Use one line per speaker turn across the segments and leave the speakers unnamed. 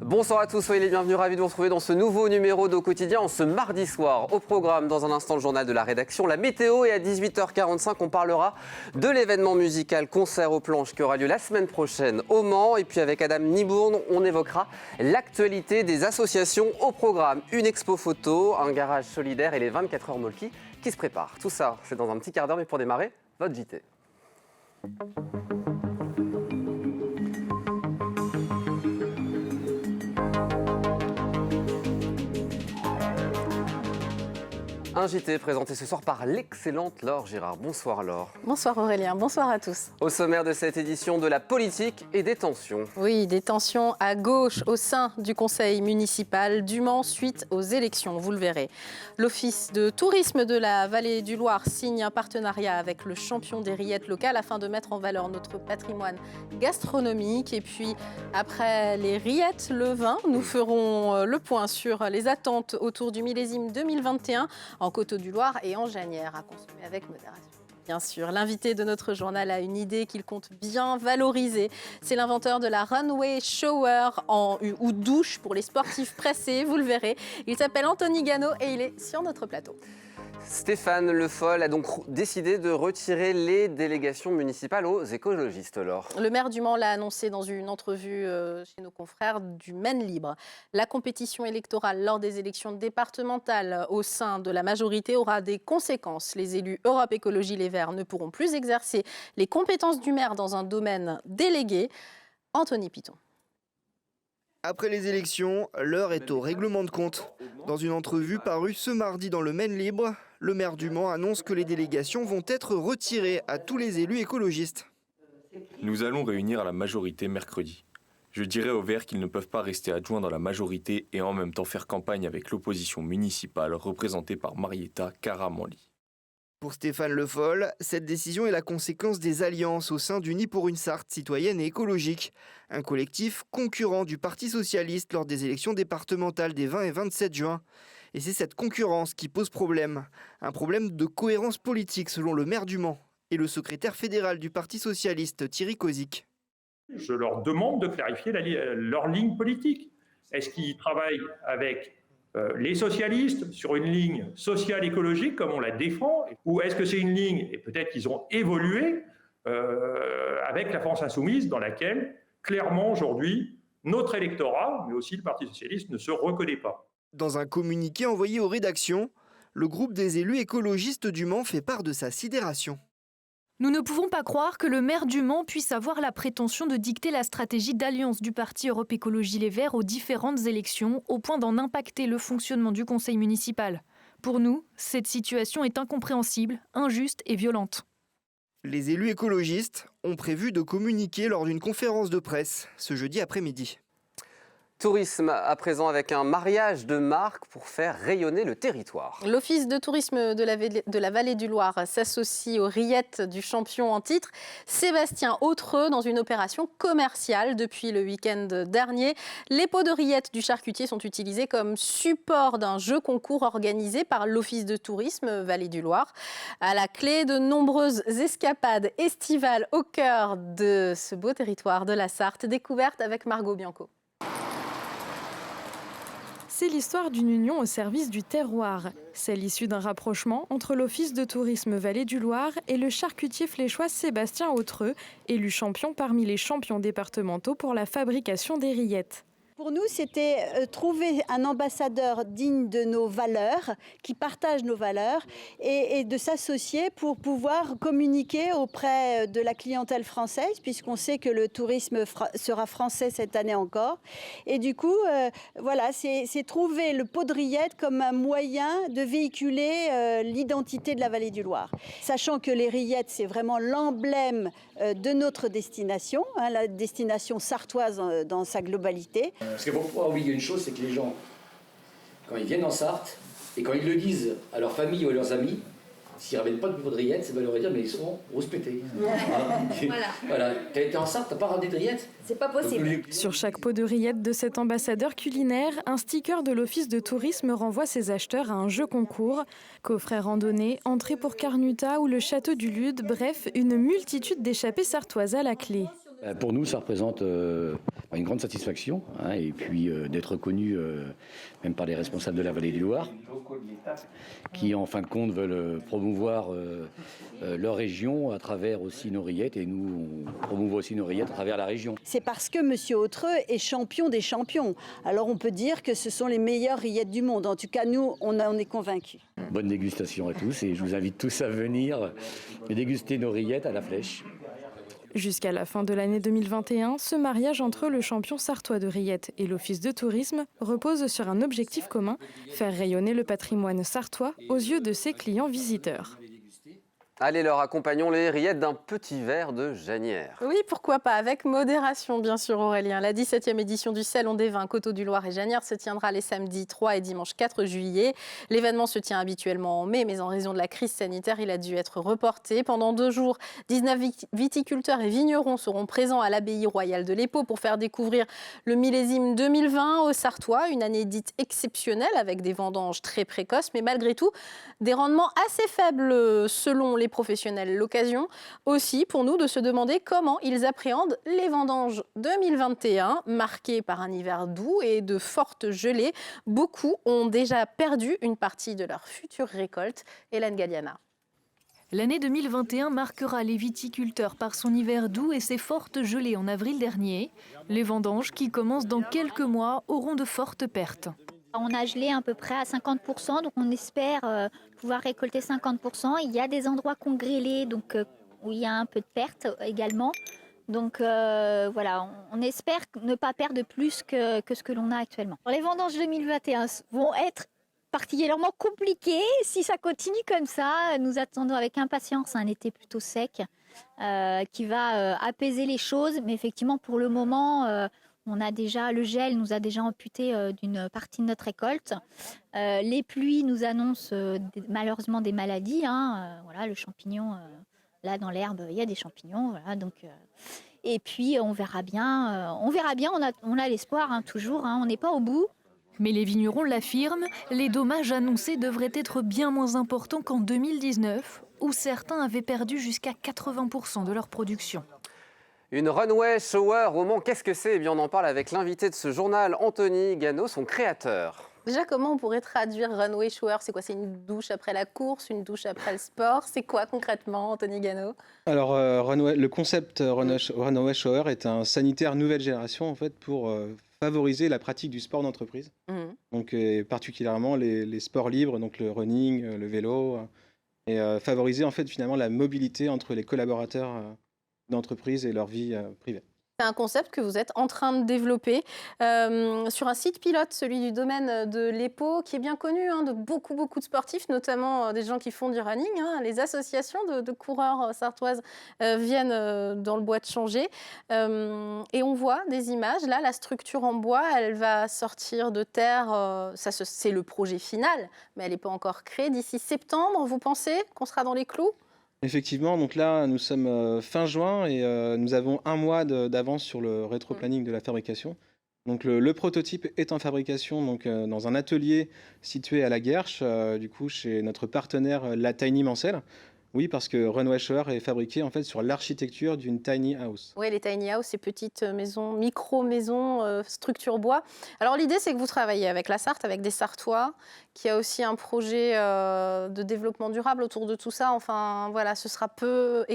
Bonsoir à tous, soyez les bienvenus, ravis de vous retrouver dans ce nouveau numéro d'Au Quotidien en ce mardi soir. Au programme, dans un instant, le journal de la rédaction, la météo, et à 18h45, on parlera de l'événement musical Concert aux planches qui aura lieu la semaine prochaine au Mans. Et puis avec Adam Nibourne, on évoquera l'actualité des associations. Au programme, une expo photo, un garage solidaire et les 24 heures Molki qui se préparent. Tout ça, c'est dans un petit quart d'heure, mais pour démarrer, votre JT. Un JT présenté ce soir par l'excellente Laure Girard. Bonsoir Laure.
Bonsoir Aurélien, bonsoir à tous.
Au sommaire de cette édition, de la politique et des tensions.
Oui, des tensions à gauche au sein du conseil municipal du Mans suite aux élections, vous le verrez. L'office de tourisme de la Vallée du Loir signe un partenariat avec le champion des rillettes locales afin de mettre en valeur notre patrimoine gastronomique. Et puis, après les rillettes, le vin, nous ferons le point sur les attentes autour du millésime 2021 en Coteaux du Loir et en Janière, à consommer avec modération. Bien sûr, l'invité de notre journal a une idée qu'il compte bien valoriser. C'est l'inventeur de la runway shower ou douche pour les sportifs pressés, vous le verrez. Il s'appelle Anthony Gano et il est sur notre plateau.
Stéphane Le Foll a donc décidé de retirer les délégations municipales aux écologistes, Laure.
Le maire du Mans l'a annoncé dans une entrevue chez nos confrères du Maine Libre. La compétition électorale lors des élections départementales au sein de la majorité aura des conséquences. Les élus Europe Écologie Les Verts ne pourront plus exercer les compétences du maire dans un domaine délégué. Anthony Piton.
Après les élections, l'heure est au règlement de compte. Dans une entrevue parue ce mardi dans le Maine Libre, le maire du Mans annonce que les délégations vont être retirées à tous les élus écologistes.
Nous allons réunir à la majorité mercredi. Je dirai aux Verts qu'ils ne peuvent pas rester adjoints dans la majorité et en même temps faire campagne avec l'opposition municipale représentée par Marietta Karamanli.
Pour Stéphane Le Foll, cette décision est la conséquence des alliances au sein d'Unis pour une Sarthe citoyenne et écologique, un collectif concurrent du Parti socialiste lors des élections départementales des 20 et 27 juin. Et c'est cette concurrence qui pose problème, un problème de cohérence politique selon le maire du Mans et le secrétaire fédéral du Parti socialiste Thierry Kozik.
Je leur demande de clarifier leur ligne politique. Est-ce qu'ils travaillent avec les socialistes sur une ligne sociale écologique comme on la défend, ou est-ce que c'est une ligne, et peut-être qu'ils ont évolué avec la France insoumise dans laquelle clairement aujourd'hui notre électorat, mais aussi le Parti socialiste, ne se reconnaît pas.
Dans un communiqué envoyé aux rédactions, le groupe des élus écologistes du Mans fait part de sa sidération.
Nous ne pouvons pas croire que le maire du Mans puisse avoir la prétention de dicter la stratégie d'alliance du parti Europe Écologie Les Verts aux différentes élections, au point d'en impacter le fonctionnement du conseil municipal. Pour nous, cette situation est incompréhensible, injuste et violente.
Les élus écologistes ont prévu de communiquer lors d'une conférence de presse ce jeudi après-midi.
Tourisme à présent avec un mariage de marque pour faire rayonner le territoire.
L'office de tourisme de la Vallée du Loir s'associe aux rillettes du champion en titre, Sébastien Autreux, dans une opération commerciale. Depuis le week-end dernier, les pots de rillettes du charcutier sont utilisés comme support d'un jeu concours organisé par l'office de tourisme Vallée du Loir. À la clé, de nombreuses escapades estivales au cœur de ce beau territoire de la Sarthe, découverte avec Margot Bianco.
C'est l'histoire d'une union au service du terroir. C'est l'issue d'un rapprochement entre l'Office de tourisme Vallée du Loir et le charcutier fléchois Sébastien Autreux, élu champion parmi les champions départementaux pour la fabrication des rillettes.
Pour nous, c'était trouver un ambassadeur digne de nos valeurs, qui partage nos valeurs, et de s'associer pour pouvoir communiquer auprès de la clientèle française, puisqu'on sait que le tourisme sera français cette année encore. Et du coup, voilà, c'est trouver le pot de rillettes comme un moyen de véhiculer l'identité de la Vallée du Loir. Sachant que les rillettes, c'est vraiment l'emblème de notre destination, la destination sartoise dans sa globalité.
Parce qu'il ne faut pas oublier une chose, c'est que les gens, quand ils viennent en Sarthe, et quand ils le disent à leur famille ou à leurs amis, s'ils ne ramènent pas de pot de rillettes, ça va leur dire, mais ils seront rouspétés. Voilà. T'as été en Sarthe, t'as pas ramené de rillettes ?
C'est pas possible.
Sur chaque pot de rillettes de cet ambassadeur culinaire, un sticker de l'Office de tourisme renvoie ses acheteurs à un jeu concours. Coffret randonnée, entrée pour Carnuta ou le château du Lude, bref, une multitude d'échappées sartoises à la clé.
Pour nous, ça représente une grande satisfaction, hein, et puis d'être reconnu même par les responsables de la vallée du Loir, qui en fin de compte veulent promouvoir leur région à travers aussi nos rillettes, et nous on promouvoit aussi nos rillettes à travers la région.
C'est parce que M. Autreux est champion des champions. Alors on peut dire que ce sont les meilleures rillettes du monde. En tout cas, nous, on est convaincus.
Bonne dégustation à tous, et je vous invite tous à venir déguster nos rillettes à la Flèche.
Jusqu'à la fin de l'année 2021, ce mariage entre le champion sartois de rillettes et l'Office de tourisme repose sur un objectif commun, faire rayonner le patrimoine sartois aux yeux de ses clients visiteurs.
Allez, leur accompagnons les rillettes d'un petit verre de Janière.
Oui, pourquoi pas, avec modération bien sûr Aurélien. La 17e édition du Salon des vins Coteaux-du-Loir et Janière se tiendra les samedis 3 et dimanche 4 juillet. L'événement se tient habituellement en mai, mais en raison de la crise sanitaire, il a dû être reporté. Pendant 2 jours, 19 viticulteurs et vignerons seront présents à l'abbaye royale de l'Épau pour faire découvrir le millésime 2020 aux Sartois. Une année dite exceptionnelle avec des vendanges très précoces, mais malgré tout, des rendements assez faibles selon les professionnels. L'occasion aussi pour nous de se demander comment ils appréhendent les vendanges 2021, marquées par un hiver doux et de fortes gelées. Beaucoup ont déjà perdu une partie de leur future récolte. Hélène Galliana.
L'année 2021 marquera les viticulteurs par son hiver doux et ses fortes gelées en avril dernier. Les vendanges qui commencent dans quelques mois auront de fortes pertes.
On a gelé à peu près à 50%, donc on espère pouvoir récolter 50%. Il y a des endroits qui ont grêlé, donc où il y a un peu de perte également. Donc voilà, on espère ne pas perdre plus que ce que l'on a actuellement. Les vendanges 2021 vont être particulièrement compliquées. Si ça continue comme ça, nous attendons avec impatience un été plutôt sec qui va apaiser les choses. Mais effectivement, pour le moment... le gel nous a déjà amputé d'une partie de notre récolte. Les pluies nous annoncent malheureusement des maladies. Voilà, le champignon, là dans l'herbe, il y a des champignons. Voilà, donc, et puis on verra bien. On a l'espoir toujours. On n'est pas au bout.
Mais les vignerons l'affirment, les dommages annoncés devraient être bien moins importants qu'en 2019, où certains avaient perdu jusqu'à 80% de leur production.
Une runway shower au Mans, qu'est-ce que c'est? Eh bien, on en parle avec l'invité de ce journal, Anthony Gano, son créateur.
Déjà, comment on pourrait traduire runway shower? C'est quoi? C'est une douche après la course, une douche après le sport? C'est quoi concrètement, Anthony Gano?
Alors, le concept runway shower est un sanitaire nouvelle génération en fait, pour favoriser la pratique du sport d'entreprise. Donc, particulièrement les sports libres, donc le running, le vélo, et favoriser en fait, finalement la mobilité entre les collaborateurs d'entreprise et leur vie privée.
C'est un concept que vous êtes en train de développer sur un site pilote, celui du domaine de l'Épau, qui est bien connu de beaucoup de sportifs, notamment des gens qui font du running. Les associations de coureurs sartoises viennent dans le bois de Changé. Et on voit des images. Là, la structure en bois, elle va sortir de terre. C'est le projet final, mais elle n'est pas encore créée. D'ici septembre, vous pensez qu'on sera dans les clous ?
Effectivement, donc là, nous sommes fin juin et nous avons un mois d'avance sur le rétro-planning de la fabrication. Donc le prototype est en fabrication donc, dans un atelier situé à la Guerche, du coup chez notre partenaire La Tiny Mancel. Oui, parce que Runway Shower est fabriqué en fait sur l'architecture d'une tiny house.
Oui, les tiny house, ces petites maisons, micro-maisons, structure bois. Alors l'idée, c'est que vous travaillez avec la Sarthe, avec des Sartois, qui a aussi un projet de développement durable autour de tout ça. Enfin, voilà, ce sera peu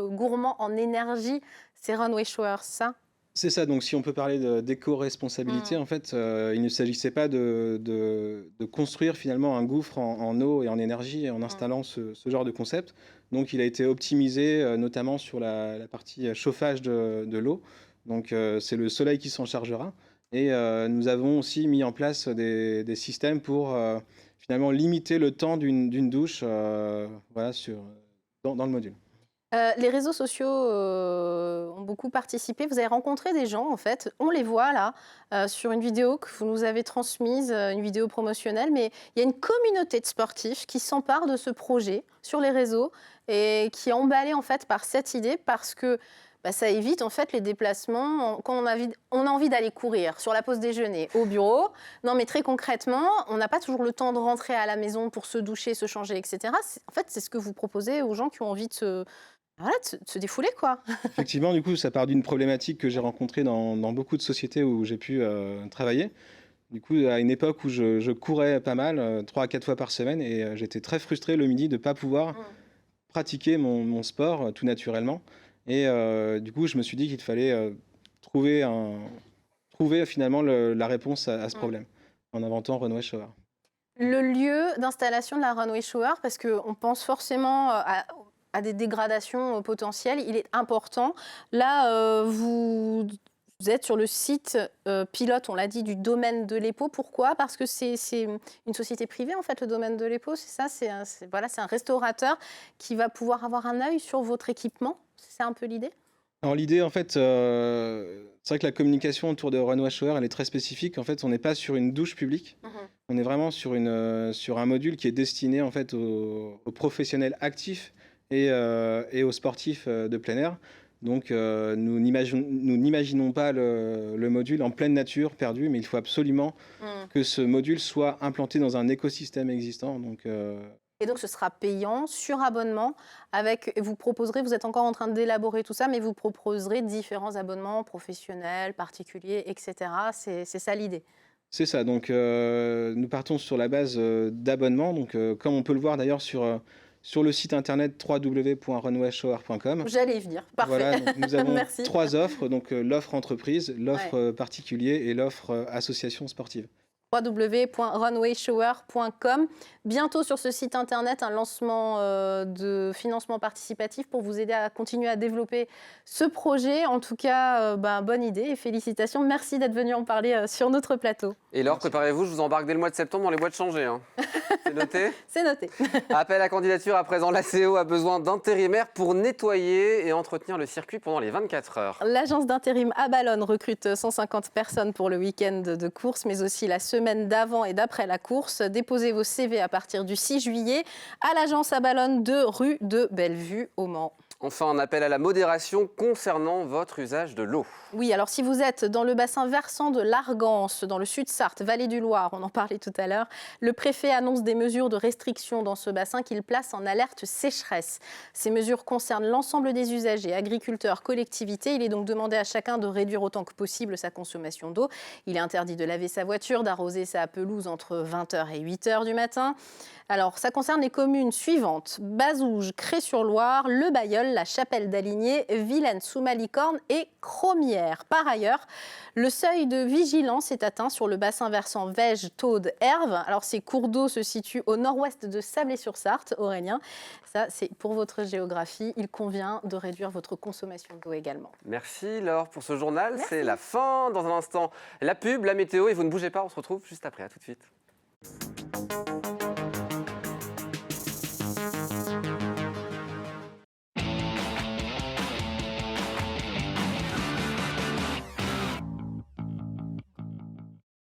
gourmand en énergie, ces Runway Shower, ça?
C'est ça, donc si on peut parler d'éco-responsabilité, en fait, il ne s'agissait pas de construire finalement un gouffre en eau et en énergie en installant ce genre de concept. Donc il a été optimisé notamment sur la partie chauffage de l'eau. Donc c'est le soleil qui s'en chargera. Et nous avons aussi mis en place des systèmes pour finalement limiter le temps d'une douche voilà, dans le module.
Les réseaux sociaux ont beaucoup participé. Vous avez rencontré des gens, en fait. On les voit là, sur une vidéo que vous nous avez transmise, une vidéo promotionnelle. Mais il y a une communauté de sportifs qui s'empare de ce projet sur les réseaux et qui est emballée, en fait, par cette idée parce que ça évite, en fait, les déplacements quand on a envie d'aller courir sur la pause déjeuner au bureau. Non, mais très concrètement, on n'a pas toujours le temps de rentrer à la maison pour se doucher, se changer, etc. En fait, c'est ce que vous proposez aux gens qui ont envie de Voilà, de se défouler, quoi.
Effectivement, du coup, ça part d'une problématique que j'ai rencontrée dans beaucoup de sociétés où j'ai pu travailler. Du coup, à une époque où je courais pas mal, 3 à 4 fois par semaine, et j'étais très frustré le midi de ne pas pouvoir pratiquer mon sport tout naturellement. Et du coup, je me suis dit qu'il fallait trouver finalement la réponse à ce problème en inventant Runway Shower.
Le lieu d'installation de la Runway Shower, parce qu'on pense forcément à des dégradations potentielles, il est important. Là, vous êtes sur le site pilote, on l'a dit, du domaine de l'EPO. Pourquoi? Parce que c'est une société privée, en fait, le domaine de l'EPO. C'est ça, c'est un restaurateur qui va pouvoir avoir un œil sur votre équipement. C'est un peu l'idée?
Alors l'idée, en fait, c'est vrai que la communication autour de Runway Shower, elle est très spécifique. En fait, on n'est pas sur une douche publique. On est vraiment sur un module qui est destiné, en fait, aux professionnels actifs et aux sportifs de plein air. Donc, nous n'imaginons pas le module en pleine nature, perdu, mais il faut absolument que ce module soit implanté dans un écosystème existant.
Et donc, ce sera payant, sur abonnement, vous êtes encore en train d'élaborer tout ça, mais vous proposerez différents abonnements professionnels, particuliers, etc. C'est ça l'idée?
C'est ça, donc nous partons sur la base d'abonnements, donc comme on peut le voir d'ailleurs sur le site internet www.runwayshower.com.
J'allais y venir, parfait.
Voilà, donc nous avons
Merci.
3 offres, donc l'offre entreprise, l'offre particulier et l'offre association sportive.
www.runwayshower.com. Bientôt sur ce site internet, un lancement de financement participatif pour vous aider à continuer à développer ce projet. En tout cas, bonne idée et félicitations. Merci d'être venu en parler sur notre plateau.
Et Laure, préparez-vous, je vous embarque dès le mois de septembre dans les boîtes changées. Hein. C'est noté?
C'est noté.
Appel à candidature à présent. L'ACO a besoin d'intérimaires pour nettoyer et entretenir le circuit pendant les 24 heures.
L'agence d'intérim à Ballonne recrute 150 personnes pour le week-end de course, mais aussi la semaine d'avant et d'après la course. Déposez vos CV à partir du 6 juillet à l'agence à Ballonne 2 rue de Bellevue au Mans.
Enfin, un appel à la modération concernant votre usage de l'eau.
Oui, alors si vous êtes dans le bassin versant de l'Argance, dans le Sud-Sarthe, Vallée du Loir, on en parlait tout à l'heure, le préfet annonce des mesures de restriction dans ce bassin qu'il place en alerte sécheresse. Ces mesures concernent l'ensemble des usagers, agriculteurs, collectivités. Il est donc demandé à chacun de réduire autant que possible sa consommation d'eau. Il est interdit de laver sa voiture, d'arroser sa pelouse entre 20h et 8h du matin. Alors, ça concerne les communes suivantes: Bazouges, Cré-sur-Loire, Le Bailleul, La Chapelle d'Aligné, Vilaine sous Malicorne et Cromières. Par ailleurs, le seuil de vigilance est atteint sur le bassin versant Vège, Taude, Herve. Alors, ces cours d'eau se situent au nord-ouest de Sablé-sur-Sarthe, Aurélien. Ça, c'est pour votre géographie. Il convient de réduire votre consommation d'eau également.
Merci Laure pour ce journal.
Merci.
C'est la fin. Dans un instant, la pub, la météo. Et vous ne bougez pas, on se retrouve juste après. À tout de suite.